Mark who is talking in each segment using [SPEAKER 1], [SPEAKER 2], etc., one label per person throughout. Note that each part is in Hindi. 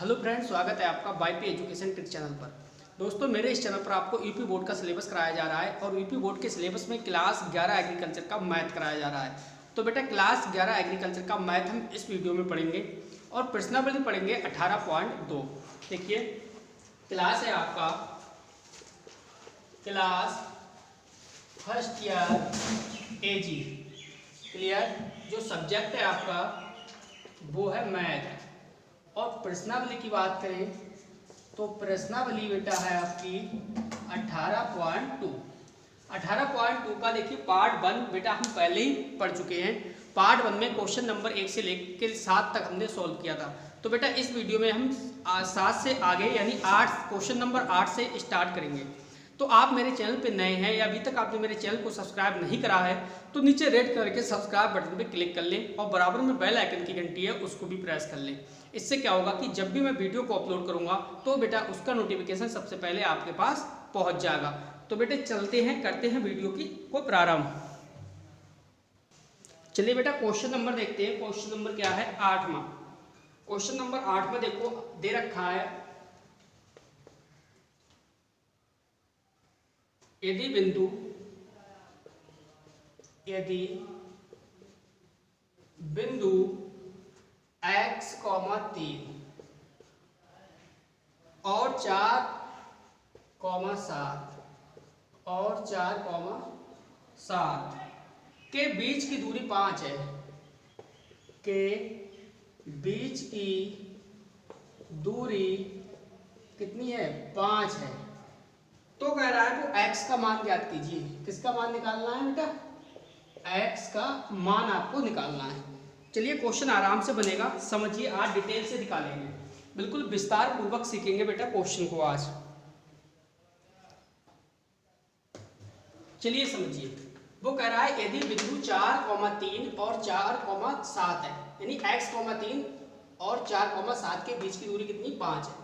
[SPEAKER 1] हेलो फ्रेंड्स, स्वागत है आपका वाईपी एजुकेशन ट्रिक चैनल पर। दोस्तों, मेरे इस चैनल पर आपको यूपी बोर्ड का सिलेबस कराया जा रहा है और यूपी बोर्ड के सिलेबस में क्लास 11 एग्रीकल्चर का मैथ कराया जा रहा है। तो बेटा, क्लास 11 एग्रीकल्चर का मैथ हम इस वीडियो में पढ़ेंगे और प्रश्नावली पढ़ेंगे 18.2। देखिए, क्लास है आपका क्लास फर्स्ट ईयर एजी। क्लियर। जो सब्जेक्ट है आपका वो है मैथ। और प्रश्नावली की बात करें तो प्रश्नावली बेटा है आपकी 18.2। 18.2 का देखिए पार्ट 1 बेटा हम पहले ही पढ़ चुके हैं। पार्ट 1 में क्वेश्चन नंबर 1 से लेकर 7 तक हमने सॉल्व किया था। तो बेटा इस वीडियो में हम 7 से आगे यानी 8 क्वेश्चन नंबर 8 से स्टार्ट करेंगे। तो आप मेरे चैनल पे नए हैं या अभी तक आपने मेरे चैनल को सब्सक्राइब नहीं करा है तो नीचे रेड कलर के सब्सक्राइब बटन पे क्लिक कर लें और बराबर में बेल आइकन की घंटी है उसको भी प्रेस कर लें। इससे क्या होगा कि जब भी मैं वीडियो को अपलोड करूंगा तो बेटा उसका नोटिफिकेशन सबसे पहले आपके पास पहुंच जाएगा। तो बेटे चलते हैं, करते हैं वीडियो को प्रारंभ। चलिए बेटा, क्वेश्चन नंबर देखते हैं। क्वेश्चन नंबर क्या है? 8वां। क्वेश्चन नंबर 8 में देखो दे रखा है, यदि बिंदु x, 3 और 4, 7 और 4, 7 के बीच की दूरी 5 है, के बीच की दूरी कितनी है? 5 है। तो कह रहा है वो x का मान ज्ञात कीजिए। किसका मान निकालना है बेटा? x का मान आपको निकालना है। चलिए क्वेश्चन आराम से बनेगा, समझिए। आज डिटेल से निकालेंगे, बिल्कुल विस्तार पूर्वक सीखेंगे बेटा क्वेश्चन को आज। चलिए समझिए। वो कह रहा है यदि बिंदु 4, 3 और 4, 7 है, यानी x, 3 और 4, 7 के बीच की दूरी कितनी? 5 है।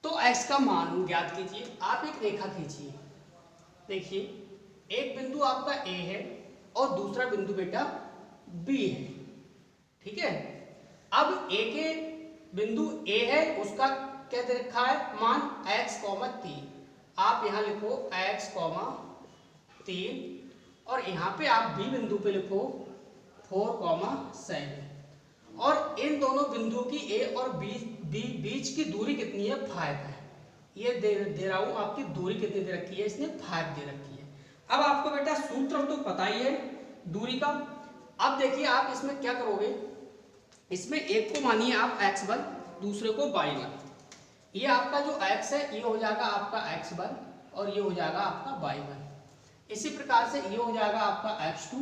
[SPEAKER 1] तो x का मान ज्ञात कीजिए। आप एक रेखा खींचिए। देखिए, एक बिंदु आपका a है और दूसरा बिंदु बेटा b है। ठीक है। अब a के बिंदु a है, उसका क्या दे रखा है? मान x, 3। आप यहां लिखो x, 3 और यहां पे आप b बिंदु पे लिखो 4, 7। और इन दोनों बिंदुओं की a और b बीच की दूरी कितनी है? 5 है। ये दे रहा हूं आपकी दूरी कितनी दे रखी है? इसने 5 दे रखी है। अब आपको बेटा सूत्र तो पता ही है दूरी का। अब देखिए आप इसमें क्या करोगे, इसमें एक को मानिए आप x1, दूसरे को y1। ये आपका जो x है ये हो जाएगा आपका x1 और ये हो जाएगा आपका y1। इसी प्रकार से ये हो जाएगा आपका x2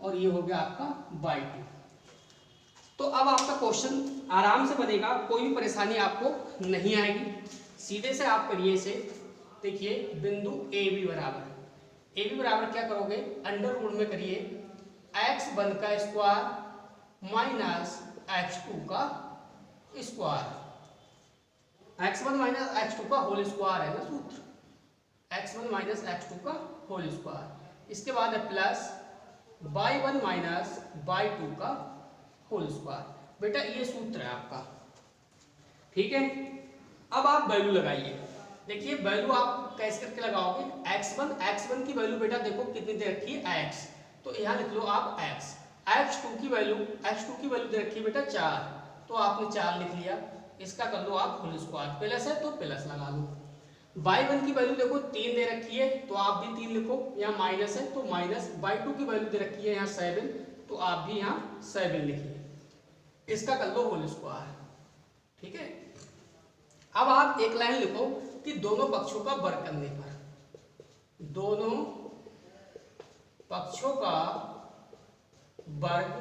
[SPEAKER 1] और ये हो गया आपका y2। तो अब आपका क्वेश्चन आराम से बनेगा, कोई भी परेशानी आपको नहीं आएगी। सीधे से आप करिए इसे। देखिए, बिंदु ए बी बराबर क्या करोगे? अंडर रूट में करिए x1 का स्क्वायर माइनस x2 का स्क्वायर। x1 माइनस x2 का होल स्क्वायर है ना सूत्र, x1 माइनस x2 का होल स्क्वायर। इसके बाद है प्लस y1 माइनस y2 का होल स्क्वायर। बेटा ये सूत्र है आपका। ठीक है। अब आप वैल्यू लगाइए। देखिए वैल्यू आप कैसे करके लगाओगे? x1 की वैल्यू बेटा देखो कितनी दे रखी है? x। तो यहाँ लिख लो आप x। x2 की वैल्यू दे रखी है बेटा 4, तो आपने 4 लिख लिया। इसका कर लो आप होल स्क्वायर। प्लस है तो प्लस लगा लो। y1 की वैल्यू देखो 3 दे रखी है, तो आप भी 3 लिखो। यहाँ माइनस है तो माइनस। y2 की वैल्यू दे रखी है यहाँ 7, तो आप भी यहाँ 7 लिखिए। इसका कर लो होल स्क्वायर। ठीक है। अब आप एक लाइन लिखो कि दोनों पक्षों का वर्ग करने पर, दोनों पक्षों का वर्ग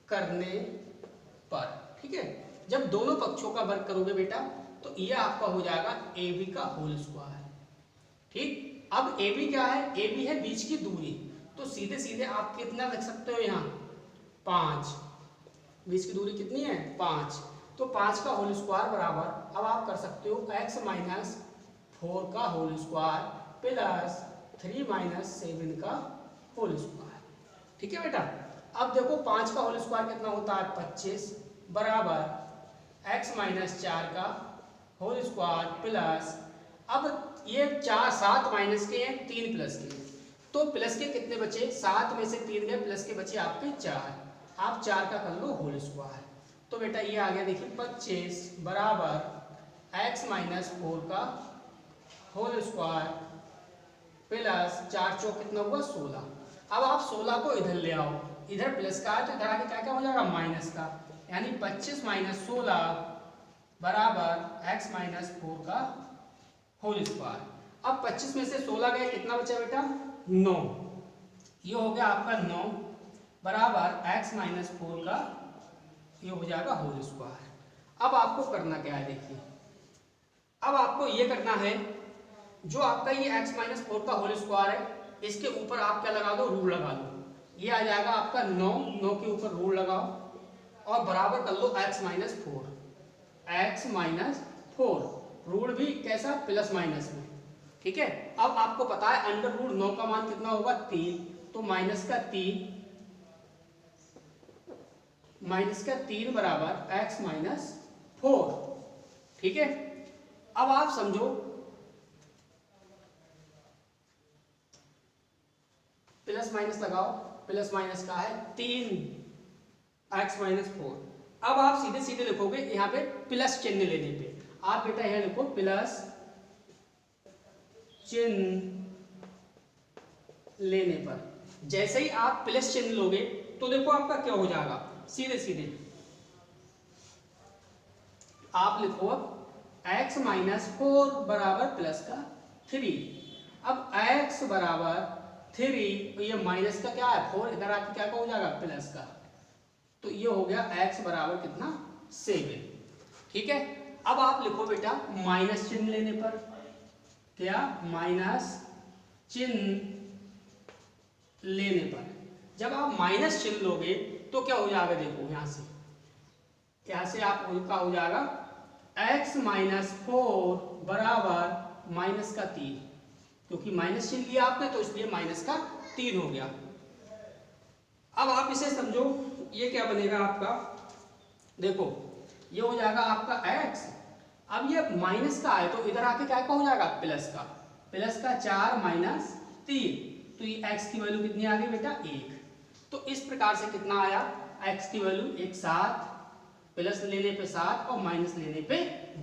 [SPEAKER 1] करने पर। ठीक है। जब दोनों पक्षों का वर्ग करोगे बेटा तो ये आपका हो जाएगा ए बी का होल स्क्वायर। ठीक। अब ए बी क्या है? ए बी है बीच की दूरी, तो सीधे सीधे आप कितना लिख सकते हो? यहाँ 5। बीच की दूरी कितनी है? 5। तो 5 का होल स्क्वायर बराबर, अब आप कर सकते हो x माइनस 4 का होल स्क्वायर प्लस 3 माइनस 7 का होल स्क्वायर। ठीक है बेटा। अब देखो 5 का होल स्क्वायर कितना होता है? 25 बराबर x माइनस 4 का होल स्क्वायर प्लस, अब ये 4 7 माइनस के हैं 3 प्लस के, तो प्लस के कितने बचे, 7 में से 3 गए, प्लस के बचे आपके 4, आप 4 का कर लो होल स्क्वायर। तो बेटा ये आ गया देखिए 25 बराबर x माइनस 4 का होल स्क्वायर प्लस 4 चौक कितना हुआ 16। अब आप 16 को इधर ले आओ, इधर प्लस का है तो इधर आके क्या क्या हो जाएगा माइनस का, यानी 25 माइनस 16 बराबर x माइनस 4 का होल स्क्वायर। अब 25 में से 16 गए कितना बचा बेटा 9, ये हो गया आपका 9 बराबर x माइनस 4 का ये हो जाएगा होल स्क्वायर। अब आपको करना क्या है देखिए, अब आपको ये करना है जो आपका ये x माइनस 4 का होल स्क्वायर है इसके ऊपर आप क्या लगा दो रूल लगा लो, ये आ जाएगा आपका 9, 9 के ऊपर रूल लगाओ और बराबर कर लो x minus 4, x minus 4 rule भी कैसा प्लस माइनस में, ठीक है। अब आपको पता है अंडर रूट 9 का मान कितना होगा 3, तो माइनस का 3 बराबर x माइनस 4, ठीक है। अब आप समझो प्लस माइनस लगाओ, प्लस माइनस का है 3x माइनस 4। अब आप सीधे सीधे लिखोगे यहाँ पे प्लस चिन्ह लेने पे, आप बेटा यहाँ लिखो प्लस चिन्ह लेने पर, जैसे ही आप प्लस चिन्ह लोगे तो देखो आपका क्या हो जाएगा, सीधे सीधे आप लिखो x माइनस 4 बराबर प्लस का 3। अब x बराबर 3 तो ये माइनस का क्या है 4, इधर आके क्या हो जाएगा प्लस का, तो ये हो गया x बराबर कितना 7, ठीक है। अब आप लिखो बेटा माइनस चिन्ह लेने पर, क्या माइनस चिन्ह लेने पर, जब आप माइनस चिन्ह लोगे तो क्या हो जाएगा देखो यहाँ से आपका हो जाएगा x माइनस 4 बराबर माइनस का 3, क्योंकि माइनस चिन्ह लिया आपने तो इसलिए माइनस का 3 हो गया। अब आप इसे समझो ये क्या बनेगा आपका, देखो ये हो जाएगा आपका x, अब ये माइनस का है तो इधर आके क्या हो जाएगा प्लस का 4 माइनस 3, तो ये x की वैल्यू कितनी आ गई बेटा 1। तो इस प्रकार से कितना आया x की वैल्यू 1 7, प्लस लेने पे 7 और माइनस लेने पे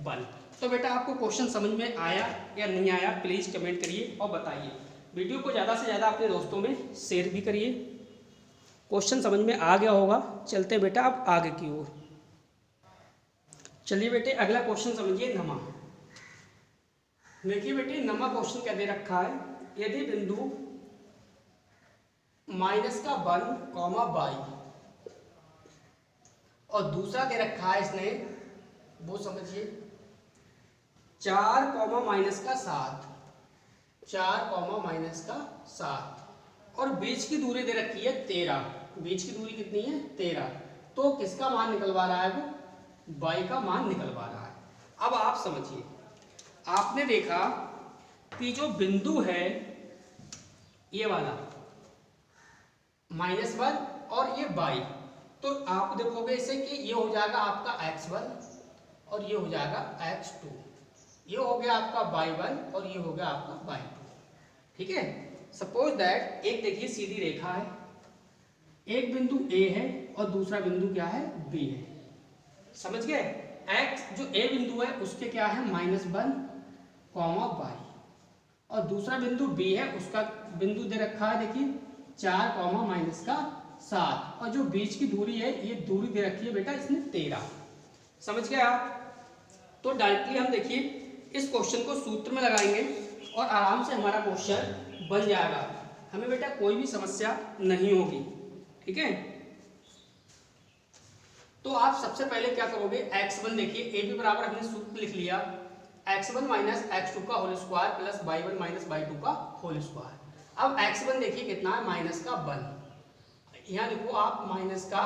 [SPEAKER 1] 1। तो बेटा आपको क्वेश्चन समझ में आया या नहीं आया प्लीज़ कमेंट करिए और बताइए। वीडियो को ज़्यादा से ज़्यादा अपने दोस्तों में शेयर भी करिए। क्वेश्चन समझ में आ गया होगा, चलते बेटा अब आगे की ओर। चलिए बेटे अगला क्वेश्चन समझिए नमा। देखिए बेटे नमा क्वेश्चन क्या दे रखा है, यदि बिंदु माइनस का 1 कॉमा बाई और दूसरा दे रखा है इसने वो समझिए 4 कॉमा माइनस का 7, 4 कॉमा माइनस का 7 और बीच की दूरी दे रखी है 13, बीच की दूरी कितनी है 13, तो किसका मान निकलवा रहा है वो बाई का मान निकलवा रहा है। अब आप समझिए, आपने देखा कि जो बिंदु है ये वाला -1 और ये बाई, तो आप देखोगे इसे कि ये हो जाएगा आपका x1 और ये हो जाएगा x2, ये हो गया आपका y1 और ये हो गया आपका y2, ठीक है। सपोज दैट एक देखिए सीधी रेखा है, एक बिंदु A है और दूसरा बिंदु क्या है B है, समझ गए। x जो A बिंदु है उसके क्या है -1 कॉमा y और दूसरा बिंदु B है उसका बिंदु दे रखा है देखिए 4 कॉमा माइनस का 7 और जो बीच की दूरी है ये दूरी दे रखी है बेटा इसने 13, समझ गए आप। तो डायरेक्टली हम देखिए इस क्वेश्चन को सूत्र में लगाएंगे और आराम से हमारा क्वेश्चन बन जाएगा, हमें बेटा कोई भी समस्या नहीं होगी, ठीक है। तो आप सबसे पहले क्या करोगे x1 देखिए a b बराबर हमने सूत्र लिख लिया x1 माइनस x2 का whole square plus y1 minus y2 का होल स्क्वायर। अब x1 देखिए कितना है माइनस का 1, यहाँ लिखो आप माइनस का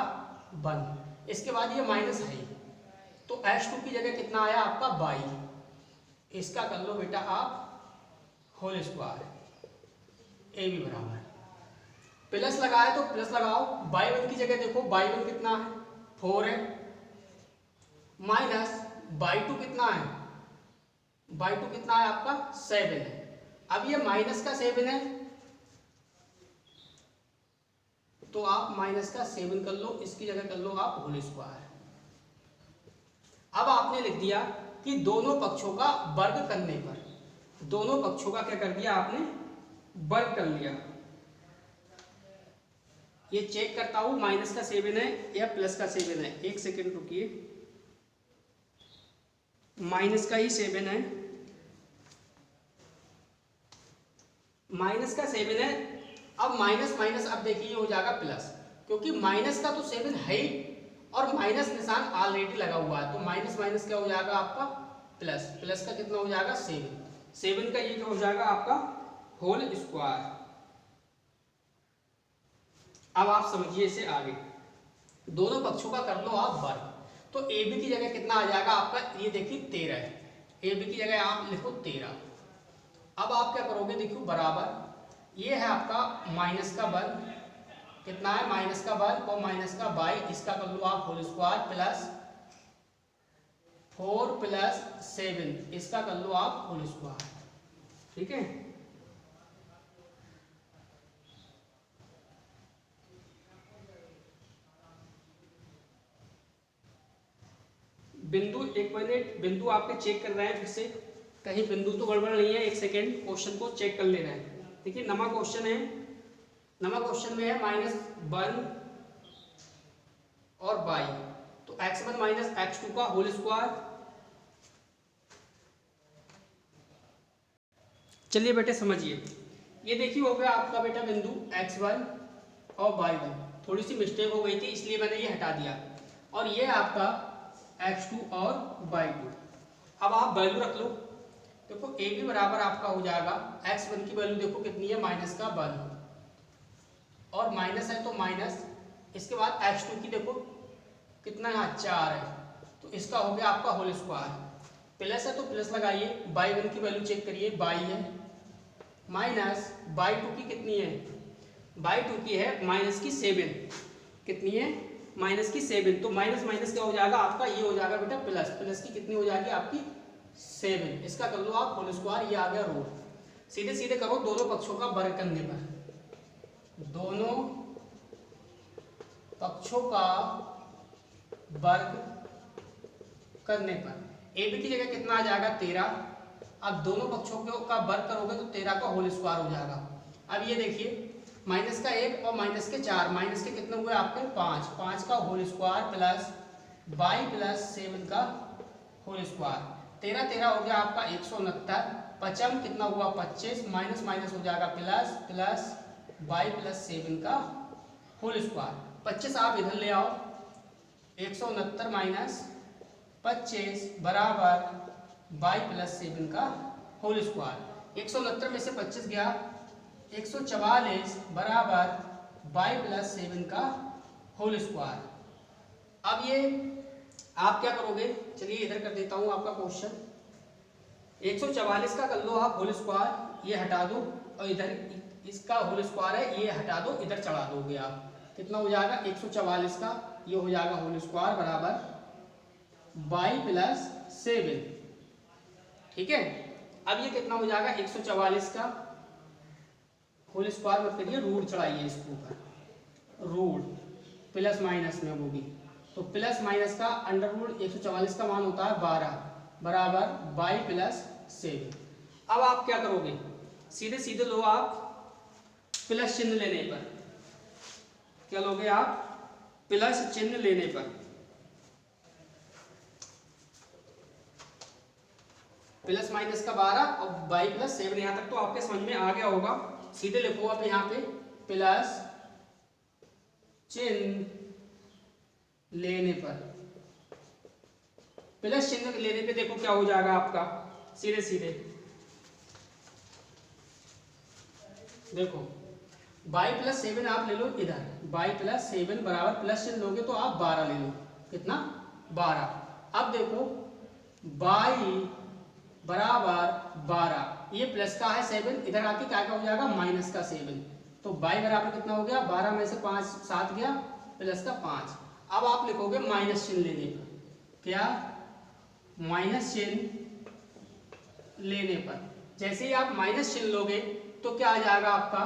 [SPEAKER 1] 1, इसके बाद ये माइनस है तो x2 की जगह कितना आया आपका y, इसका कर लो बेटा आप होल स्क्वायर, ए बी बराबर प्लस लगाए तो प्लस लगाओ, y1 की जगह देखो y1 कितना है 4 है माइनस बाई टू कितना है, बाई टू कितना है आपका 7 है। अब ये माइनस का 7 है तो आप माइनस का 7 कर लो, इसकी जगह कर लो आप होल स्क्वायर। अब आपने लिख दिया कि दोनों पक्षों का वर्ग करने पर, दोनों पक्षों का क्या कर दिया आपने, वर्ग कर लिया। ये चेक करता हूं माइनस का 7 है या प्लस का 7 है, एक सेकेंड रुकिए। माइनस का ही 7 है, माइनस का 7 है। अब माइनस माइनस अब देखिए हो जाएगा प्लस, क्योंकि माइनस का तो 7 है ही और माइनस निशान ऑलरेडी लगा हुआ है, तो माइनस माइनस क्या हो जाएगा आपका प्लस, प्लस का कितना हो जाएगा 7, 7 का ये क्या हो जाएगा आपका होल स्क्वायर। अब आप समझिए इसे आगे, दोनों पक्षों का कर लो आप वर्ग, तो ए बी की जगह कितना आ जाएगा आपका, ये देखिए 13 है, ए बी की जगह आप लिखो 13। अब आप क्या करोगे, देखो बराबर, ये है आपका माइनस का वर्ग, कितना है माइनस का वर्ग और माइनस का बाई, इसका कर लो आप होल स्क्वायर प्लस 4 प्लस 7, इसका कर लो आप होल स्क्वायर। ठीक है, बिंदु, एक मिनट, बिंदु आपके चेक कर रहे हैं फिर से, कहीं बिंदु तो गड़बड़ नहीं है, एक सेकेंड क्वेश्चन को चेक कर ले रहे हैं। देखिए नमा क्वेश्चन है, नमा क्वेश्चन में है -1 और बाई, तो x1 माइनस x2 का होल स्क्वायर। चलिए बेटे समझिए, ये देखिए हो गया आपका बेटा बिंदु x1 और y1, थोड़ी सी मिस्टेक हो गई थी इसलिए मैंने ये हटा दिया, और ये आपका x2 और y2। अब आप वैल्यू रख लो, देखो a भी बराबर आपका हो जाएगा, x1 की वैल्यू देखो कितनी है माइनस का 1 और माइनस है तो माइनस, इसके बाद x2 की देखो कितना है 4 है, तो इसका हो गया आपका होल स्क्वायर, प्लस है तो प्लस लगाइए, y1 की वैल्यू चेक करिए y है, माइनस y2 की कितनी है, y2 की है माइनस की 7, कितनी है माइनस की 7, तो माइनस माइनस क्या हो जाएगा आपका, ये हो जाएगा बेटा प्लस, प्लस की कितनी हो जाएगी आपकी 7, इसका कर लो आप होल स्क्वायर, ये आ गया रूट। सीधे सीधे करो दोनों पक्षों का वर्ग करने पर, दोनों पक्षों का वर्ग करने पर ए बी की जगह कितना आ जाएगा 13, अब दोनों पक्षों का वर्ग करोगे तो 13 का होल स्क्वायर हो जाएगा। अब ये देखिए माइनस का 1 और माइनस के 4, माइनस के कितने हुए आपके 5, 5 का whole square plus by plus 7 का होल स्क्वायर, 13 13 हो गया आपका 169, पचम कितना हुआ 25, माइनस माइनस हो जाएगा प्लस, प्लस बाई प्लस 7 का होल स्क्वायर, 25 आप इधर ले आओ, 169 माइनस 25 बराबर बाई प्लस 7 का होल स्क्वायर, 169 में से 25 गया 144 बराबर बाई प्लस 7 का होल स्क्वायर। अब ये आप क्या करोगे, चलिए इधर कर देता हूं आपका क्वेश्चन, 144 का कर लो आप होल स्क्वायर, ये हटा दो, और इधर इसका होल स्क्वायर है ये हटा दो, इधर चढ़ा दोगे आप, कितना हो जाएगा 144 का ये हो जाएगा होल स्क्वायर बराबर बाई प्लस 7। ठीक है, अब ये कितना हो जाएगा 144 का होल स्क्वायर मत करिए, रूट चढ़ाइए इसके ऊपर, रूट प्लस माइनस में होगी, तो प्लस माइनस का अंडर रूट 144 का मान होता है 12 बराबर बाई प्लस 7। अब आप क्या करोगे, सीधे सीधे लो आप प्लस चिन्ह लेने पर, क्या लोगे आप प्लस चिन्ह लेने पर, प्लस माइनस का 12 और बाई प्लस 7, यहां तक तो आपके समझ में आ गया होगा। सीधे लिखो आप यहाँ पे प्लस चिन्ह लेने पर, प्लस चिन्ह लेने पे देखो क्या हो जाएगा आपका, सीधे सीधे देखो बाई प्लस 7 आप ले लो इधर, बाई प्लस 7 बराबर प्लस चिन्ह लोगे तो आप 12 ले लो, कितना 12। अब देखो बाई बराबर 12, ये प्लस का है 7, इधर आके क्या हो जाएगा माइनस का 7, तो बाई बराबर कितना हो गया 12 में से 5 7 गया प्लस का 5। अब आप लिखोगे माइनस चिन्ह लेने पर, क्या माइनस चिन्ह लेने पर, जैसे ही आप माइनस चिन्ह लोगे तो क्या आ जाएगा आपका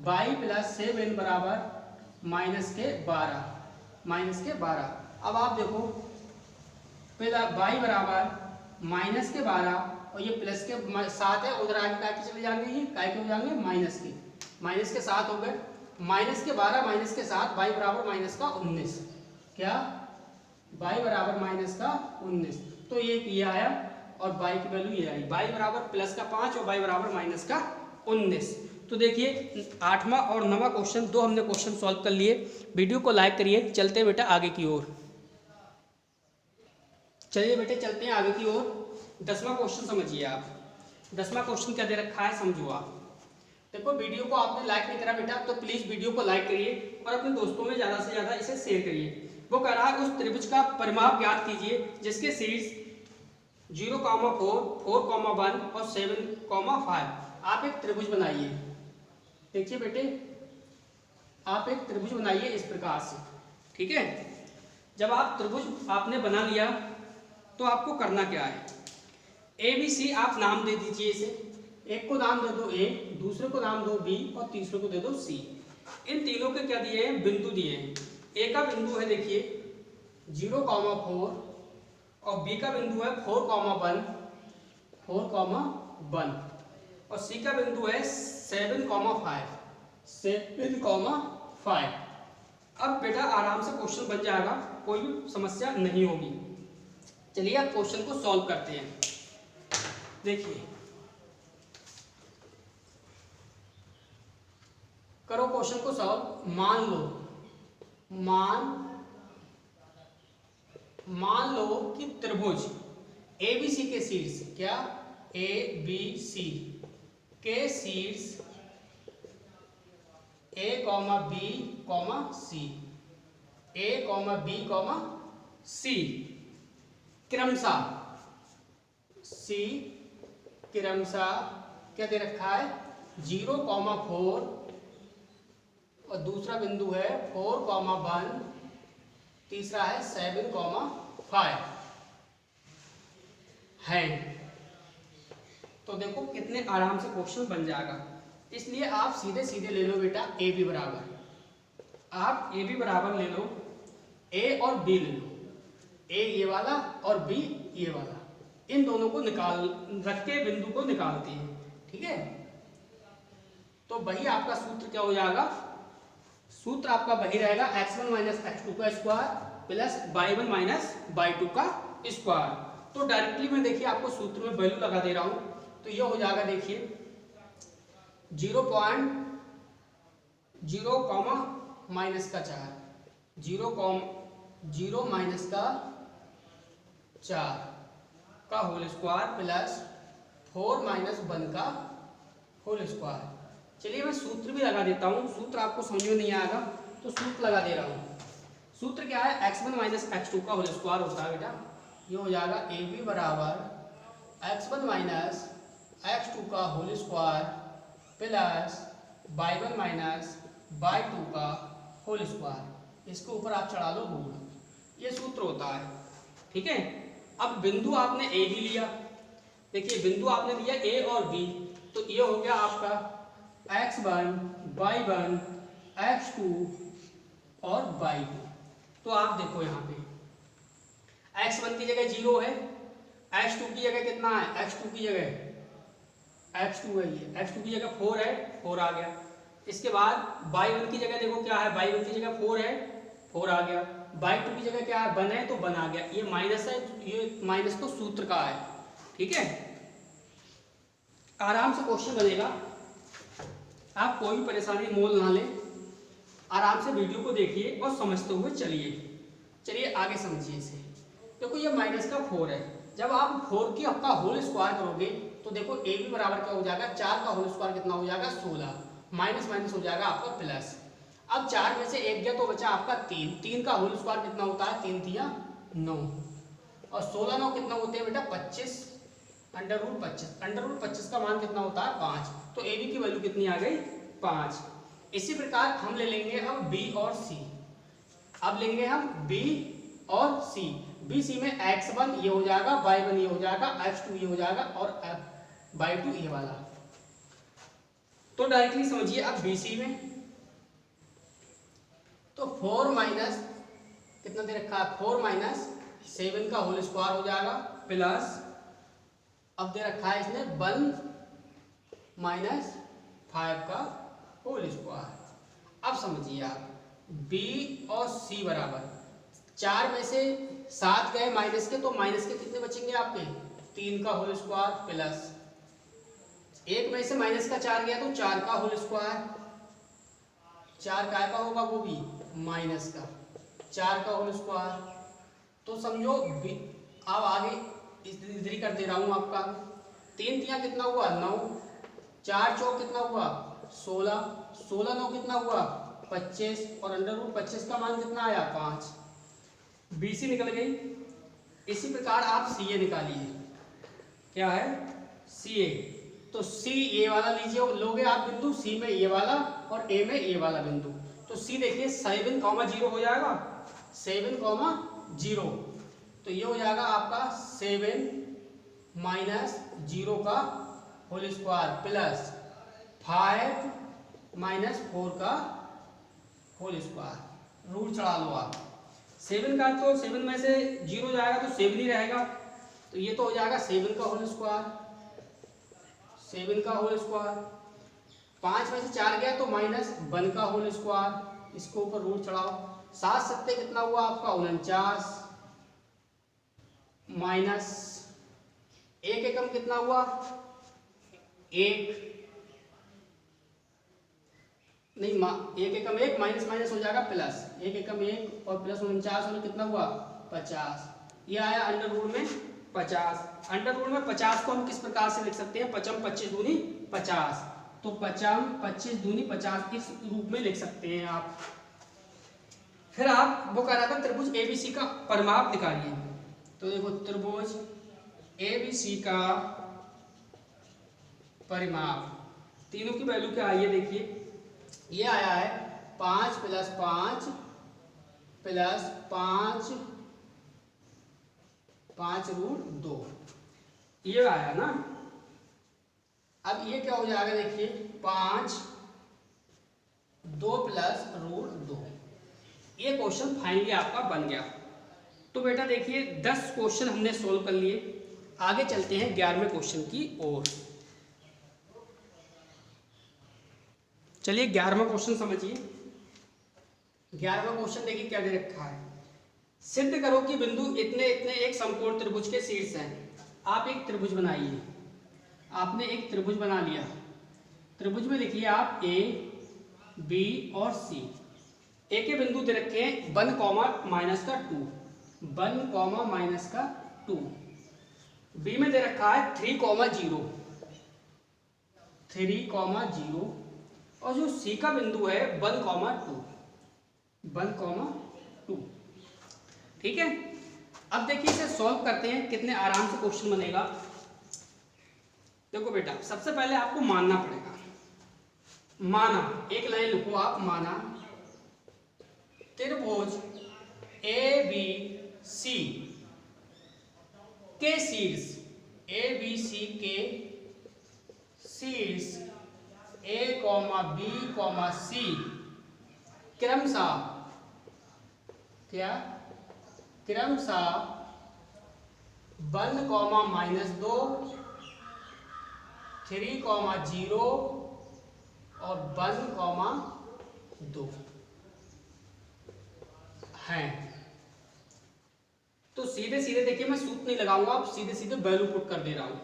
[SPEAKER 1] y प्लस 7 बराबर माइनस के 12। अब आप देखो पहला y बराबर माइनस के 12 और ये प्लस के 7 है, उधर आगे काय के चले जाएंगे, ये काय के हो जाएंगे माइनस के 7 हो गए, माइनस के 12 माइनस के 7, y बराबर माइनस का 19। क्या y बराबर माइनस का 19, तो ये आया और y की वैल्यू ये आई, y बराबर प्लस का 5 और y बराबर माइनस का 19। तो देखिए 8वां और 9वां क्वेश्चन, दो हमने क्वेश्चन सॉल्व कर लिए। वीडियो को लाइक करिए, चलते हैं बेटा आगे की ओर। चलिए बेटे चलते हैं आगे की ओर। 10वां क्वेश्चन समझिए आप। 10वां क्वेश्चन क्या दे रखा है समझो आप। देखो वीडियो को आपने लाइक नहीं करा बेटा तो प्लीज वीडियो को लाइक करिए और अपने दोस्तों में ज्यादा से ज्यादा इसे शेयर करिए। वो कह रहा है उस त्रिभुज का परिमाप ज्ञात कीजिए जिसके शीर्ष 0, 4, 4, 1 और 7, 5। आप एक त्रिभुज बनाइए। देखिए बेटे आप एक त्रिभुज बनाइए इस प्रकार से, ठीक है। जब आप त्रिभुज आपने बना लिया तो आपको करना क्या है, ABC आप नाम दे दीजिए इसे। एक को नाम दे दो A, दूसरे को नाम दो B और तीसरे को दे दो C। इन तीनों के क्या दिए हैं, बिंदु दिए हैं। A का बिंदु है देखिए 0, 4 और B का बिंदु है 4, 1 और C का बिंदु है 7, 5। अब बेटा आराम से क्वेश्चन बन जाएगा, कोई भी समस्या नहीं होगी। चलिए अब क्वेश्चन को सॉल्व करते हैं। देखिए करो क्वेश्चन को सॉल्व। मान लो कि त्रिभुज ABC के शीर्ष, क्या ABC के शीर्ष A, B, C, A, B, C क्रमशः क्या दे रखा है 0, 4 और दूसरा बिंदु है 4, 1, तीसरा है 7, 5 है। तो देखो कितने आराम से क्वेश्चन बन जाएगा। इसलिए आप सीधे सीधे ले लो बेटा AB बराबर, आप AB बराबर ले लो, A और B ले लो, A ये वाला और B ये वाला, इन दोनों को निकाल रख के बिंदु को निकालते हैं, ठीक है। तो वही आपका सूत्र क्या हो जाएगा, सूत्र आपका वही रहेगा x1 माइनस x2 का square plus y1 minus y2 का स्क्वायर। तो डायरेक्टली मैं देखिए आपको सूत्र में वैल्यू लगा दे रहा हूं, तो ये हो जाएगा देखिए 0 माइनस का 4, 0 माइनस का 4 का होल स्क्वायर प्लस 4 माइनस 1 का होल स्क्वायर। चलिए मैं सूत्र भी लगा देता हूँ, सूत्र आपको समझ में नहीं आएगा तो सूत्र लगा दे रहा हूँ। सूत्र क्या है, x1 माइनस x2 का होल स्क्वायर होता है बेटा, ये हो जाएगा AB बराबर x1 माइनस x2 का whole square plus y1 minus y2 का होल स्क्वायर। इसके ऊपर आप चढ़ा लो रूट, ये सूत्र होता है, ठीक है। अब बिंदु आपने A भी लिया, देखिए बिंदु आपने लिया A और B, तो ये हो गया आपका x1, y1, x2 और y2। तो आप देखो यहाँ पे x1 की जगह 0 है, x2 की जगह कितना है, x2 की जगह x2 है, ये x2 की जगह 4 है, 4 आ गया। इसके बाद y1 की जगह देखो क्या है, y1 की जगह 4 है, 4 आ गया। y2 की जगह क्या है, 1 है तो 1 आ गया। ये माइनस है, ये माइनस तो सूत्र का है, ठीक है। आराम से क्वेश्चन बनेगा, आप कोई भी परेशानी मोल ना लें, आराम से वीडियो को देखिए और समझते हुए चलिए। चलिए आगे समझिए इसे। देखो ये माइनस का 4 है, जब आप 4 की आपका होल स्क्वायर करोगे तो देखो ए बी बराबर क्या हो जाएगा, 4 का होल स्क्वायर कितना हो जाएगा 16, माइनस माइनस हो जाएगा आपका प्लस। अब 4 में से 1 गया तो बचा आपका 3, 3 का होल स्क्वायर कितना होता है, 3 तिया 9 और 16 9 कितना होते हैं बेटा 25, अंडर रूट 25 का मान कितना होता है 5। तो ए बी की वैल्यू कितनी आ गई 5। इसी प्रकार हम ले लेंगे अब बी और सी, अब लेंगे हम बी और सी। BC में x1 ये हो जाएगा, y1 ये हो जाएगा, x2 ये हो जाएगा और y2 ये वाला। तो डायरेक्टली समझिए अब BC में तो 4 माइनस कितना दे रखा है, 4 माइनस 7 का होल स्क्वायर हो जाएगा प्लस अब दे रखा है इसने 1 माइनस 5 का होल स्क्वायर। अब समझिए आप B और C बराबर 4 में से 7 गए माइनस के, तो माइनस के कितने बचेंगे आपके 3 का होल स्क्वायर प्लस 1 में से माइनस का 4 गया तो 4 का होल स्क्वायर, 4 काय का होगा वो भी माइनस का 4 का होल स्क्वायर। तो समझो अब आगे इधर ही कर दे रहा हूँ आपका 3 तिया कितना हुआ 9, 4 चौक कितना हुआ 16, 16 9 कितना हुआ 25 और अंडर रूट 25 का मान कितना आया 5। BC निकल गई। इसी प्रकार आप CA निकालिए, क्या है CA। तो C ये वाला लीजिए, लोगे आप बिंदु C में ये वाला और A में ये वाला बिंदु। तो C देखिए 7,0 हो जाएगा, 7,0 तो ये हो जाएगा आपका 7 माइनस 0 का होल स्क्वायर प्लस 5 माइनस 4 का होल स्क्वायर। रूट चढ़ा लो आप 7 का, तो 7 में से 0 जाएगा तो 7 ही रहेगा, तो ये तो हो जाएगा 7 का होल स्क्वायर, 7 का होल स्क्वायर। 5 में से 4 गया तो माइनस 1 का होल स्क्वायर, इसको ऊपर रूट चढ़ाओ। 7 सत्ते कितना हुआ आपका 49 माइनस 1 एकम कितना हुआ 1 नहीं 1 एकम 1 माइनस माइनस हो जाएगा प्लस 1 एकम 1 और प्लस 49 में कितना हुआ 50। ये आया अंडर रूट में 50। अंडर रूट में 50 को हम किस प्रकार से लिख सकते हैं, 5 25 दूनी 50, तो 5 25 दूनी 50 इस रूप में लिख सकते हैं आप। फिर आप वो कह रहा था त्रिभुज ABC का परिमाप निकालिए। तो देखो त्रिभुज ABC का परिमाप, तीनों की वैल्यू क्या आई है देखिए, ये आया है 5 प्लस 5 प्लस 5 5 रूट 2, ये आया ना। अब ये क्या हो जाएगा देखिए 5 2 प्लस रूट 2। ये क्वेश्चन फाइनली आपका बन गया। तो बेटा देखिए 10 क्वेश्चन हमने सोल्व कर लिए, आगे चलते हैं 11वें क्वेश्चन की ओर। चलिए 11वां क्वेश्चन समझिए। 11वां क्वेश्चन देखिए क्या दे रखा है, सिद्ध करो कि बिंदु इतने इतने एक समकोण त्रिभुज के शीर्ष हैं। आप एक त्रिभुज बनाइए, आपने एक त्रिभुज बना लिया। त्रिभुज में लिखिए आप A B और C। A के बिंदु दे रखे हैं 1 माइनस का 2, 1 माइनस का 2। B में दे रखा है 3 0, 3 0 और जो C का बिंदु है 1 2, 1 2। ठीक है, अब देखिए इसे सॉल्व करते हैं, कितने आराम से क्वेश्चन बनेगा। देखो बेटा सबसे पहले आपको मानना पड़ेगा, माना एक लाइन लिखो आप, माना त्रिभुज ABC के शीर्ष, ABC के शीर्ष A, B, C क्रमशः क्या, क्रमशः 1 -2, 3 0 और 1 2 हैं। तो सीधे सीधे देखिए मैं सूत्र नहीं लगाऊंगा, आप सीधे सीधे वैल्यू पुट कर दे रहा हूं।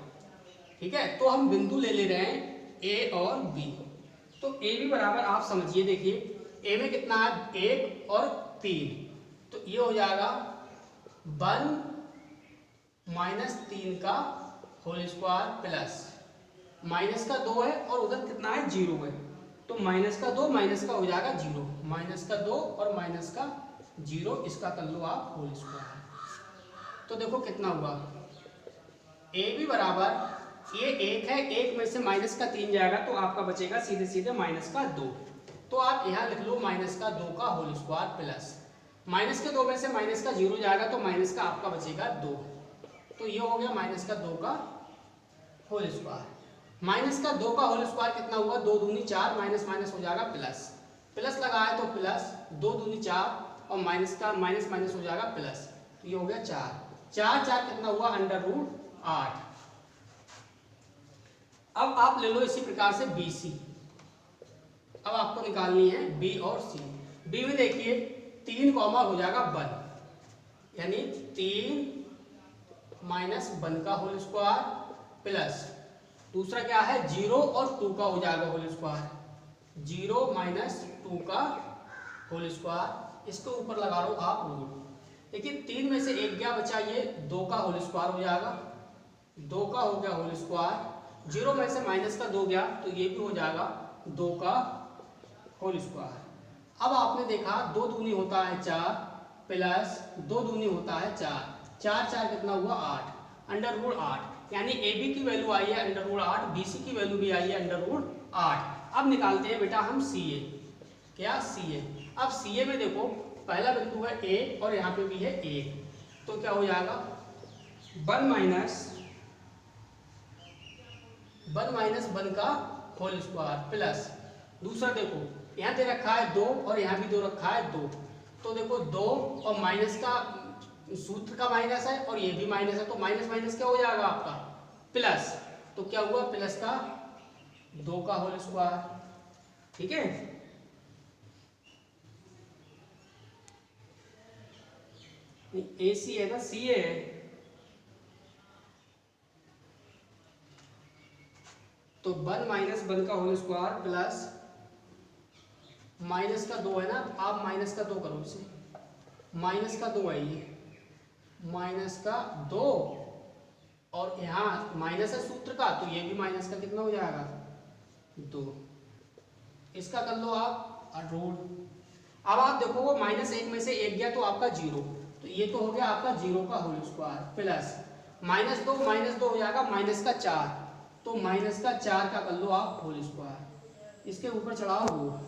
[SPEAKER 1] ठीक है, तो हम बिंदु ले रहे हैं A और B। तो A भी बराबर आप समझिए, देखिए A में कितना है 1 और 3, तो ये हो जाएगा 1 -3 का होल स्क्वायर प्लस माइनस का 2 है और उधर कितना है 0 है, तो माइनस का 2 माइनस का हो जाएगा 0, माइनस का 2 और माइनस का 0, इसका कर लो आप होल स्क्वायर। तो देखो कितना हुआ, A भी बराबर ये 1 है, 1 में से माइनस का 3 जाएगा तो आपका बचेगा सीधे सीधे माइनस का 2, तो आप यहाँ लिख लो माइनस का 2 का होल स्क्वायर प्लस माइनस के 2 में से माइनस का 0 जाएगा तो माइनस का आपका बचेगा 2। तो ये हो गया माइनस का 2 का होल स्क्वायर। माइनस का 2 का होल स्क्वायर कितना हुआ, 2 दूनी 4, माइनस माइनस हो जाएगा प्लस, प्लस लगाया तो प्लस 2 दूनी 4 और माइनस का माइनस माइनस हो जाएगा प्लस, तो ये हो गया 4, 4 4 कितना हुआ √8। अब आप ले लो इसी प्रकार से BC। अब आपको निकालनी है B और C। B में देखिए 3 कॉमा हो जाएगा 1, यानी 3 माइनस 1 का होल स्क्वायर प्लस दूसरा क्या है 0 और 2 का हो जाएगा होल स्क्वायर, 0 माइनस 2 का होल स्क्वायर, इसके ऊपर लगा लो आप रूट। लेकिन 3 में से 1 गया बचा, ये 2 का होल स्क्वायर हो जाएगा, 2 का हो गया होल स्क्वायर, 0 में से माइनस का 2 गया तो ये भी हो जाएगा 2 का होल स्क्वायर। अब आपने देखा 2 दूनी होता है 4 प्लस 2 दूनी होता है 4, 4 4 कितना हुआ 8, √8, यानी AB की वैल्यू आई है √8, BC की वैल्यू भी आई है √8। अब निकालते हैं बेटा हम CA। क्या CA? अब CA में देखो पहला बिंदु है A और यहाँ पे भी है 1, तो क्या हो जाएगा 1 माइनस 1 का होल स्क्वायर प्लस दूसरा देखो यहाँ दे रखा है 2 और यहाँ भी 2 रखा है 2, तो देखो 2 और माइनस का सूत्र का माइनस है और ये भी माइनस है, तो माइनस माइनस क्या हो जाएगा आपका प्लस, तो क्या हुआ प्लस का 2 का होल स्क्वायर। ठीक है, AC है ना, CA है, तो 1 माइनस 1 का होल स्क्वायर प्लस माइनस का 2 है ना, आप माइनस का 2 करो इसे, माइनस का 2 है ये, माइनस का 2 और यहाँ माइनस है सूत्र का, तो ये भी माइनस का कितना हो जाएगा 2, इसका कर लो आप रूट। अब आप देखो वो -1 में से 1 गया तो आपका 0, तो ये तो हो गया आपका 0 का होल स्क्वायर प्लस -2 हो जाएगा माइनस का 4, तो माइनस का 4 का कर लो आप होल स्क्वायर, इसके ऊपर चढ़ाओ रूट।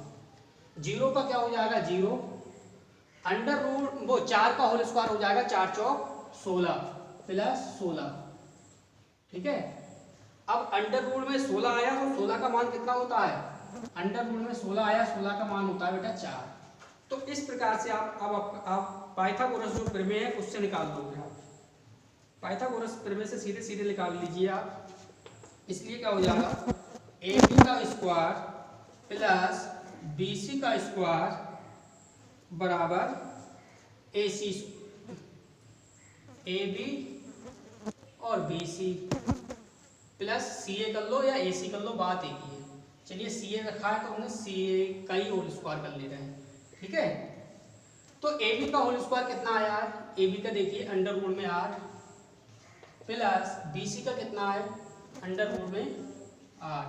[SPEAKER 1] 0 का क्या हो जाएगा 0, अंडर रूट वो 4 का होल स्क्वायर हो जाएगा 4 चौक 16 प्लस 16। ठीक है, अब अंडर रूट में 16 आया तो 16 का मान कितना होता है, अंडर रूट में 16 आया, 16 का मान होता है बेटा 4। तो इस प्रकार से आप पाइथागोरस जो प्रमेय है उससे निकाल दोगे आप, पाइथागोरस प्रमेय से सीधे सीधे निकाल लीजिए आप। इसलिए क्या हो जाएगा AB का स्क्वायर प्लस BC का स्क्वायर बराबर AC, AB और BC प्लस CA कर लो या AC कर लो, बात एक ही है। चलिए CA रखा है तो हमने CA का ही होल स्क्वायर कर ले रहे हैं। ठीक है, तो AB का होल स्क्वायर कितना आया है, AB का देखिए अंडर रूट में 8 प्लस BC का कितना है अंडर रूट में 8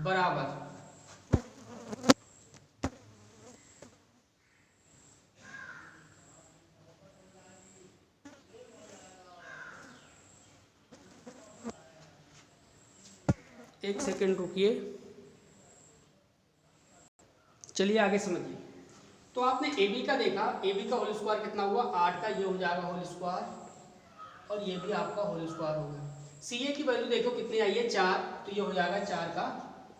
[SPEAKER 1] बराबर एक सेकेंड रुकिए, चलिए आगे समझिए। तो आपने AB का देखा, AB का होल स्क्वायर कितना हुआ 8 का, ये हो जाएगा होल स्क्वायर और ये भी आपका होल स्क्वायर होगा। CA की वैल्यू देखो कितनी आई है 4, तो ये हो जाएगा 4 का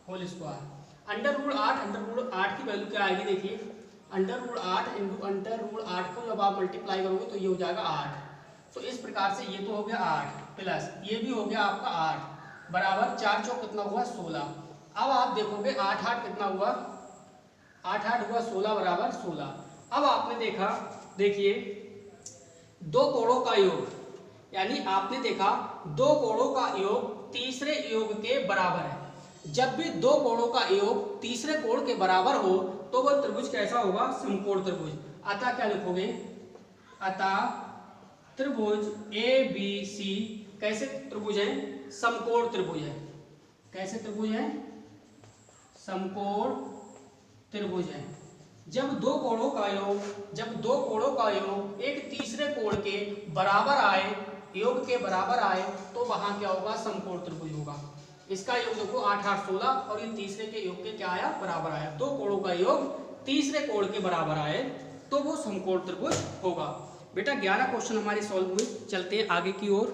[SPEAKER 1] होल स्क्वायर। अंडर रूट 8 की वैल्यू क्या आएगी देखिए, under root 8 into under root 8 को जब आप मल्टीप्लाई करोगे तो ये हो जाएगा 8। तो इस प्रकार से ये तो हो गया 8 प्लस ये भी हो गया आपका 8 बराबर 4 चौक कितना हुआ 16। अब आप देखोगे 8 8 कितना हुआ, 8 8 हुआ 16 बराबर 16। अब आपने देखा, देखिए दो कोणों का योग, यानी आपने देखा दो कोणों का योग तीसरे योग के बराबर है। जब भी दो कोणों का योग तीसरे कोण के बराबर हो तो वह त्रिभुज कैसा होगा, समकोण त्रिभुज। अतः क्या लिखोगे, अतः त्रिभुज ABC कैसे त्रिभुज है, समकोण त्रिभुज है। कैसे त्रिभुज है, समकोण त्रिभुज है। जब दो कोणों का योग एक तीसरे कोण के बराबर आए, योग के बराबर आए, तो वहां क्या होगा, समकोण त्रिभुज होगा। इसका योग देखो 8 8 16 और ये तीसरे के योग के क्या आया, बराबर आया। दो कोणों का योग तीसरे कोण के बराबर आए तो वो समकोण त्रिभुज होगा। बेटा 11 क्वेश्चन हमारे सॉल्व हुए। चलते हैं आगे की ओर।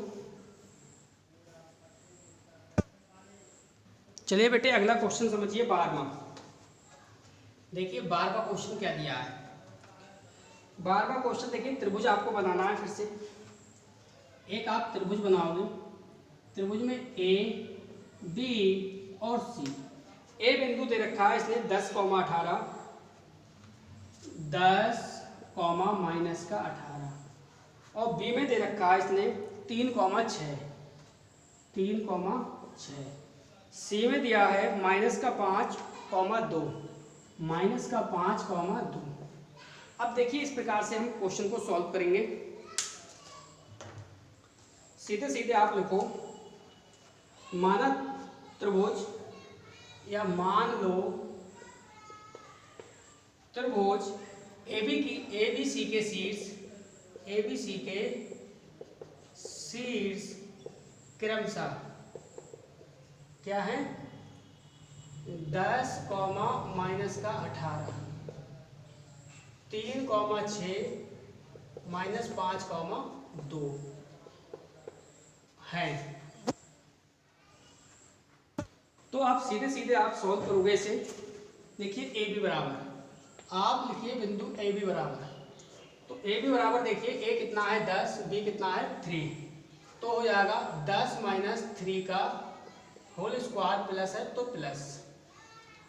[SPEAKER 1] चलिए बेटे अगला क्वेश्चन समझिए 12वां। देखिए 12वां क्वेश्चन क्या दिया है। 12वां क्वेश्चन देखिए, त्रिभुज आपको बनाना है। फिर से एक आप त्रिभुज बनाओगे। त्रिभुज में ए बी और सी। ए बिंदु दे रखा है इसने 10,18, 10, माइनस का 18, और बी में दे रखा है इसने 3,6, 3,6। सी में दिया है माइनस का 5,2, माइनस का 5,2। अब देखिए इस प्रकार से हम क्वेश्चन को सॉल्व करेंगे। सीधे सीधे आप लिखो, माना त्रिभुज या मान लो त्रिभुज एबीसी के शीर्ष क्रमशः क्या है 10, माइनस का 18, 3,6, माइनस 5,2 है। तो आप सीधे सीधे आप सॉल्व करोगे इसे। देखिए ए बी बराबर, आप लिखिए बिंदु ए बी बराबर। तो ए बी बराबर देखिए, ए कितना है 10, बी कितना है 3, तो हो जाएगा 10 माइनस 3 का होल स्क्वायर प्लस है तो प्लस,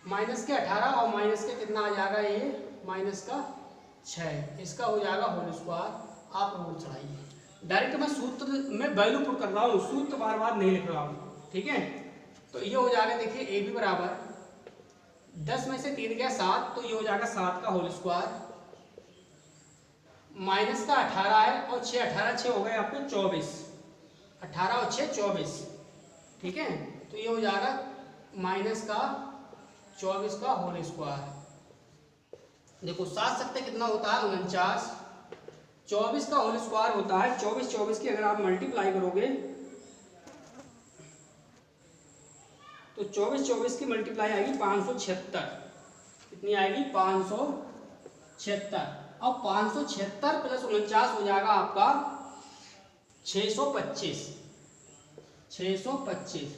[SPEAKER 1] माइनस के 18 और माइनस के कितना आ जाएगा, ये माइनस का 6, इसका हो जाएगा होल स्क्वायर। आप रूल चढ़ाइए। डायरेक्ट मैं सूत्र में वैल्यू पुट कर रहा हूँ, सूत्र बार बार नहीं लिख रहा हूँ, ठीक है। तो ये हो जाएगा देखिए ए बी बराबर 10 में से 3 गया 7, तो ये हो जाएगा 7 का होल स्क्वायर, माइनस का 18 है और 6, 18 6 हो गए आपको 24, 18 और 6 24, ठीक है। तो ये हो जाएगा माइनस का 24 का होल स्क्वायर। देखो 7 सकते कितना होता है 49, 24 का होल स्क्वायर होता है 24, 24 की अगर आप मल्टीप्लाई करोगे तो 24, 24 की मल्टीप्लाई आएगी 576, कितनी आएगी 576। अब 576 प्लस 49 हो जाएगा आपका 625, 625,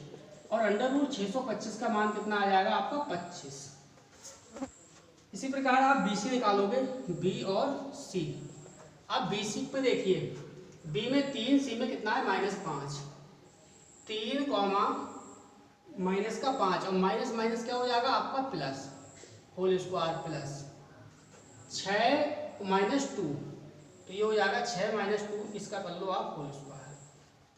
[SPEAKER 1] और अंडर रूट 625 का मान कितना आ जाएगा आपका 25। इसी प्रकार आप बी सी निकालोगे, बी और सी। अब बी सी पे देखिए, बी में 3, सी में कितना है -5, 3, माइनस का 5 और माइनस माइनस क्या हो जाएगा आपका plus, whole square plus 6 minus 2, तो ये हो जाएगा 6 माइनस 2, इसका कर लो आप होल स्क्वायर,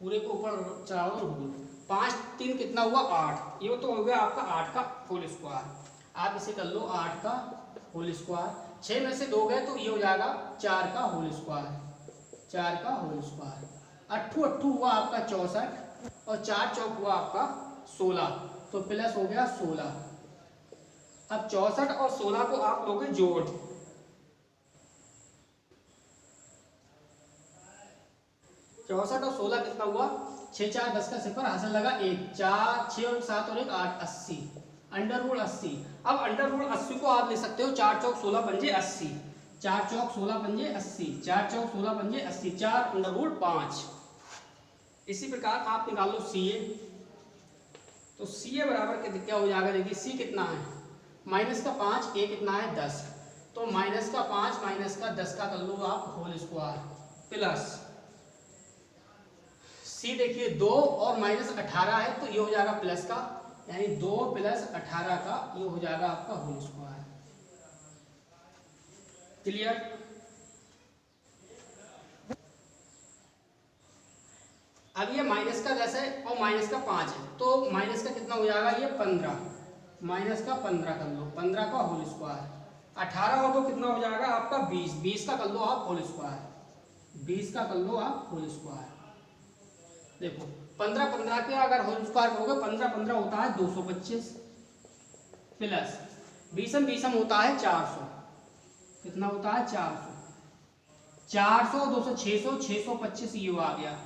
[SPEAKER 1] पूरे को ऊपर चढ़ाओ रूल। 5 3 कितना हुआ 8, ये तो हो गया आपका 8 का होल स्क्वायर। आप इसे कर लो 8 का होल स्क्वायर, 6 में से 2 गए तो ये हो जाएगा 4 का होल स्क्वायर, 4 का होल स्क्वायर। 8 8 हुआ आपका 64 और 4 चौक हुआ आपका 16, तो प्लस हो गया 16। अब 64 और 16 को आप लोगे जोड़, 64 और 16 कितना हुआ 6 4 10 का सिफर हासिल लगा 1, 4 6 और 7 और 1 8, 80, अंडर रूट 80। अब अंडर रूट 80 को आप ले सकते हो 4 चौक 16 पंजे 80, 4 चौक 16 पंजे 80, 4 चौक 16 पंजे 80, 4 अंडर रूट 5। इसी प्रकार आप निकाल लो सी ए। तो सी ए बराबर क्या हो जाएगा, देखिए सी कितना है माइनस का 5, ए कितना है 10, तो माइनस का 5 माइनस का 10 का कर लो आप होल स्क्वायर प्लस सी देखिए 2 और माइनस 18 है तो ये हो जाएगा प्लस का, यानी 2 प्लस 18 का ये हो जाएगा आपका होल स्क्वायर। क्लियर। अब ये माइनस का 10 है और माइनस का 5 है, तो माइनस का कितना हो जाएगा ये 15, माइनस का 15 कर लो, 15 का होल स्क्वायर। 18 हो तो कितना हो जाएगा आपका 20, 20 का कर लो आप होल स्क्वायर, 20 का कर लो आप होल स्क्वायर। देखो 15 15 के अगर होल स्क्वायर करोगे 15 15 होता है 225 प्लस 20 20 होता है 400, कितना होता है 400, 400 200 600 625 ये आ गया।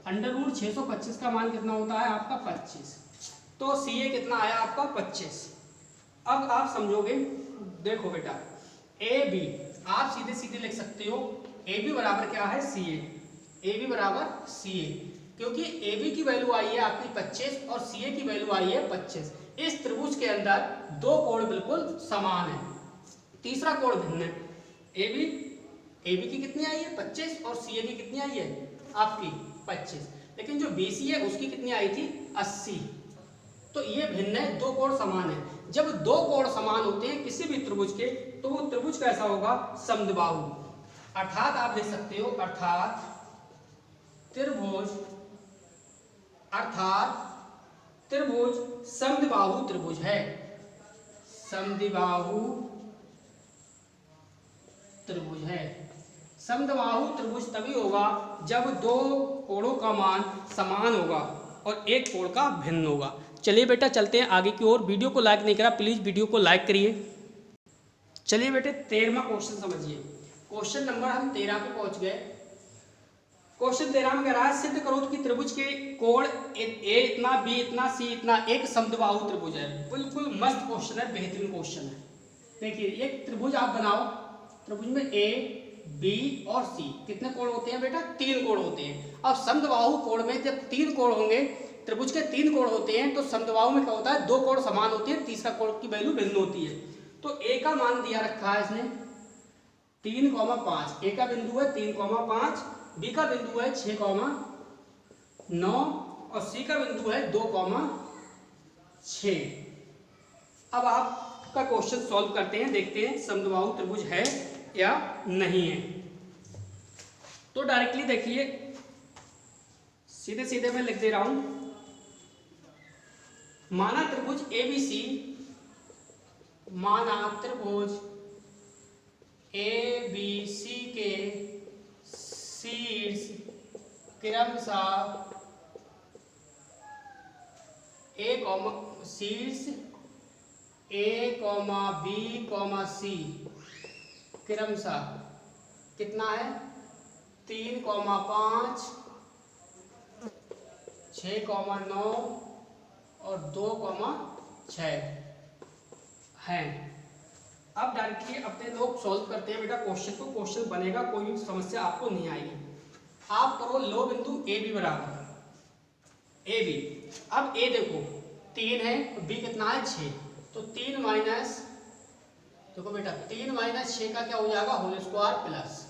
[SPEAKER 1] अंडर रूट 625 का मान कितना होता है आपका 25, तो सी ए कितना आया आपका 25। अब आप समझोगे, देखो बेटा ए बी आप सीधे सीधे लिख सकते हो ए बी बराबर क्या है सी ए बी बराबर सी ए, क्योंकि ए बी की वैल्यू आई है आपकी 25 और सी ए की वैल्यू आई है 25। इस त्रिभुज के अंदर दो कोण बिल्कुल समान है, तीसरा कोण भिन्न है। ए बी की कितनी आई है 25 और सी ए की कितनी आई है आपकी 25, लेकिन जो बी सी है उसकी कितनी आई थी 80। तो ये भिन्न है, दो कोण समान है। जब दो कोण समान होते हैं किसी भी त्रिभुज के तो वो त्रिभुज कैसा होगा समद्विबाहु। अर्थात आप लिख सकते हो अर्थात त्रिभुज समद्विबाहु त्रिभुज है। समद्विबाहु त्रिभुज है। समद्विबाहु त्रिभुज तभी होगा जब दो कोणों का मान समान होगा और एक कोण का भिन्न होगा। चलिए बेटा चलते हैं आगे की ओर। वीडियो को लाइक नहीं करा प्लीज वीडियो को लाइक करिए। चलिए बेटे 13वां क्वेश्चन समझिए। क्वेश्चन नंबर हम 13 पे पहुंच गए। क्वेश्चन 13 में कह रहा है सिद्ध करो कि त्रिभुज के कोण ए इतना बी इतना सी इतना एक समद्विबाहु त्रिभुज है। बिल्कुल मस्त क्वेश्चन है, बेहतरीन क्वेश्चन है। देखिए एक त्रिभुज आप बनाओ, त्रिभुज में ए बी और सी कितने कोण होते हैं बेटा 3 कोण होते हैं। अब समद्विबाहु कोण में जब 3 कोण होंगे, त्रिभुज के 3 कोण होते हैं तो समद्विबाहु में क्या होता है 2 कोण समान होती है, तीसरा कोण की वैल्यू भिन्न होती है। तो ए का मान दिया रखा है इसने 3,5, ए का बिंदु है 3,5, बी का बिंदु है 6,9 और सी का बिंदु है 2,6। अब आपका क्वेश्चन सॉल्व करते हैं, देखते हैं समद्विबाहु त्रिभुज है या नहीं है। तो डायरेक्टली देखिए सीधे सीधे मैं लिख दे रहा हूं। माना त्रिभुज एबीसी, माना त्रिभुज एबीसी के शीर्ष क्रमशः शीर्ष ए बी सी क्रमशः कितना है 3,5, 6,9 और 2,6 है। अब डायरेक्टली अपने लोग सॉल्व करते हैं बेटा क्वेश्चन को। क्वेश्चन बनेगा, कोई भी समस्या आपको नहीं आएगी। आप करो लो बिंदु ए बी बराबर ए बी। अब ए देखो 3 है, बी कितना है 6, तो 3 माइनस, देखो बेटा 3 माइनस 6 का क्या हो जाएगा होल स्क्वायर प्लस,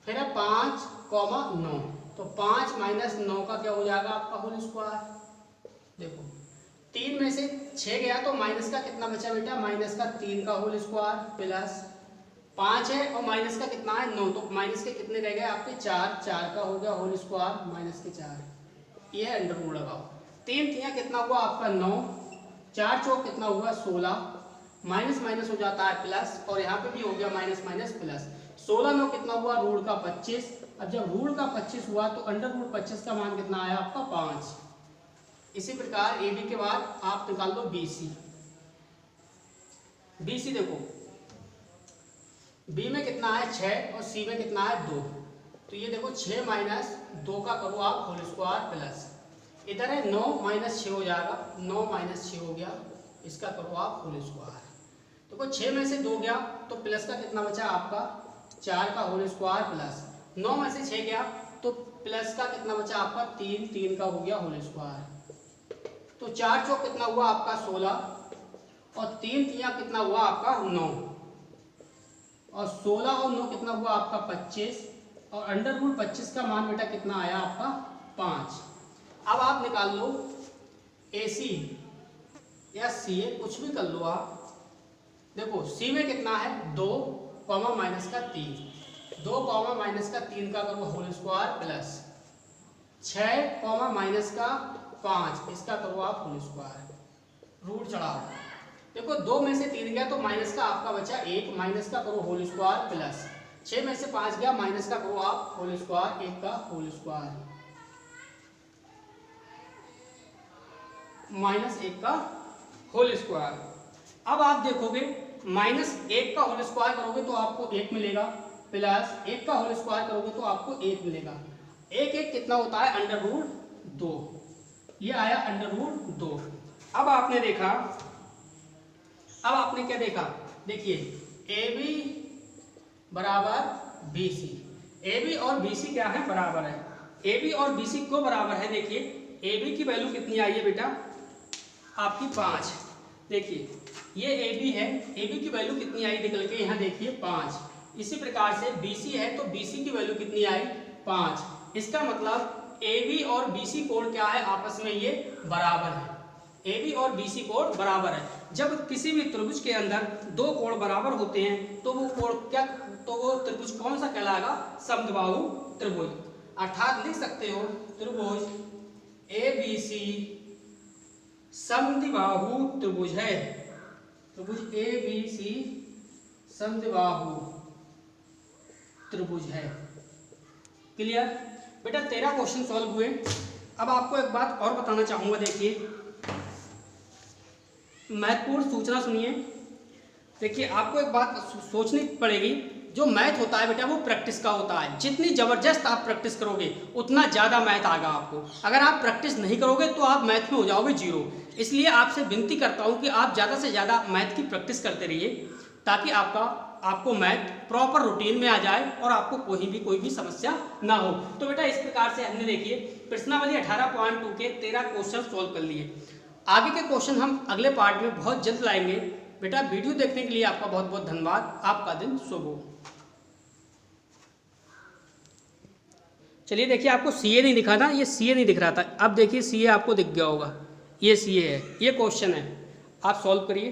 [SPEAKER 1] फिर है 5,9, तो 5 माइनस 9 का क्या हो जाएगा आपका होल स्क्वायर। देखो 3 में से 6 गया तो माइनस का कितना बचा बेटा माइनस का 3 का होल स्क्वायर प्लस 5 है और माइनस का कितना है 9, तो माइनस के कितने रह गए आपके 4 का हो गया होल स्क्वायर माइनस के 4। ये अंडर रूट लगाओ, 3 3 कितना हुआ आपका 9, 4 चौक कितना हुआ 16, माइनस माइनस हो जाता है प्लस और यहाँ पे भी हो गया माइनस माइनस प्लस, 16 9 कितना हुआ रूट का 25। अब जब रूट का 25 हुआ तो अंडर रूट 25 का मान कितना आया आपका 5। इसी प्रकार ए बी के बाद आप निकाल लो बी सी। बी सी देखो बी में कितना है 6 और सी में कितना है 2, तो ये देखो 6 माइनस 2 का करो आप होल स्क्वायर प्लस, इधर है 9 माइनस 6 हो जाएगा, 9 माइनस 6 हो गया, इसका करो आप होल स्क्वायर। देखो 6 में से 2 गया तो प्लस का कितना बचा आपका 4 का होल स्क्वायर प्लस, 9 में से 6 गया तो प्लस का कितना बचा आपका 3 का हो गया होल स्क्वायर। तो 4 चौक कितना हुआ आपका 16 और 3 3 कितना हुआ आपका 9 और 16 और 9 कितना हुआ आपका 25 और अंडर रूट 25 का मान बेटा कितना आया आपका 5। अब आप निकाल लो ए सी या सी ए, कुछ भी कर लो आप। देखो सी में कितना है 2 कॉमा माइनस का 3, 2 कॉमा माइनस का 3 का करो whole square plus 6 comma minus का 5, इसका करो आप होल स्क्वायर रूट चढ़ाओ। देखो 2 में से 3 गया तो माइनस का आपका बचा 1, माइनस का करो होल स्क्वायर प्लस 6 में से 5 गया माइनस का करो आप होल स्क्वायर 1 का होल स्क्वायर माइनस 1 का होल स्क्वायर। अब आप देखोगे माइनस 1 का होल स्क्वायर करोगे तो आपको 1 मिलेगा, प्लस 1 का होल स्क्वायर करोगे तो आपको 1 मिलेगा। 1 1 कितना होता है अंडर रूट 2, ये आया अंडर रूट 2। अब आपने देखा, अब आपने क्या देखा, देखिए ए बी बराबर बी सी। ए बी और बी सी क्या है, बराबर है। ए बी और बी सी को बराबर है। देखिए ए बी की वैल्यू कितनी आई है बेटा, आपकी 5। देखिए ये ए बी है, ए बी की वैल्यू कितनी आई निकल के, यहाँ देखिए 5। इसी प्रकार से बी सी है, तो बी सी की वैल्यू कितनी आई, 5। इसका मतलब ए बी और बी सी कोण क्या है, आपस में ये बराबर है। ए बी और बी सी कोण बराबर है। जब किसी भी त्रिभुज के अंदर दो कोण बराबर होते हैं तो वो कोण क्या, तो वो त्रिभुज कौन सा कहलाएगा, समद्विबाहु त्रिभुज। अर्थात लिख सकते हो त्रिभुज ए बी सी समद्विबाहु त्रिभुज है। त्रिभुज ए बी सी समद्विबाहु त्रिभुज है। क्लियर बेटा, 13 क्वेश्चन सॉल्व हुए। अब आपको एक बात और बताना चाहूंगा। देखिए महत्वपूर्ण सूचना सुनिए। देखिए आपको एक बात सोचनी पड़ेगी, जो मैथ होता है बेटा वो प्रैक्टिस का होता है। जितनी ज़बरदस्त आप प्रैक्टिस करोगे उतना ज़्यादा मैथ आएगा आपको। अगर आप प्रैक्टिस नहीं करोगे तो आप मैथ में हो जाओगे जीरो। इसलिए आपसे विनती करता हूँ कि आप ज़्यादा से ज़्यादा मैथ की प्रैक्टिस करते रहिए, ताकि आपको मैथ प्रॉपर रूटीन में आ जाए और आपको कोई भी समस्या ना हो। तो बेटा इस प्रकार से हमने देखिए प्रश्नावली 18.2 के 13 क्वेश्चन सॉल्व कर लिए। आगे के क्वेश्चन हम अगले पार्ट में बहुत जल्द लाएंगे। बेटा वीडियो देखने के लिए आपका बहुत बहुत धन्यवाद। आपका दिन शुभ हो। चलिए देखिए आपको सीए नहीं दिखा था, ये सीए नहीं दिख रहा था, अब देखिए सीए आपको दिख गया होगा। ये सीए है, ये क्वेश्चन है, आप सॉल्व करिए।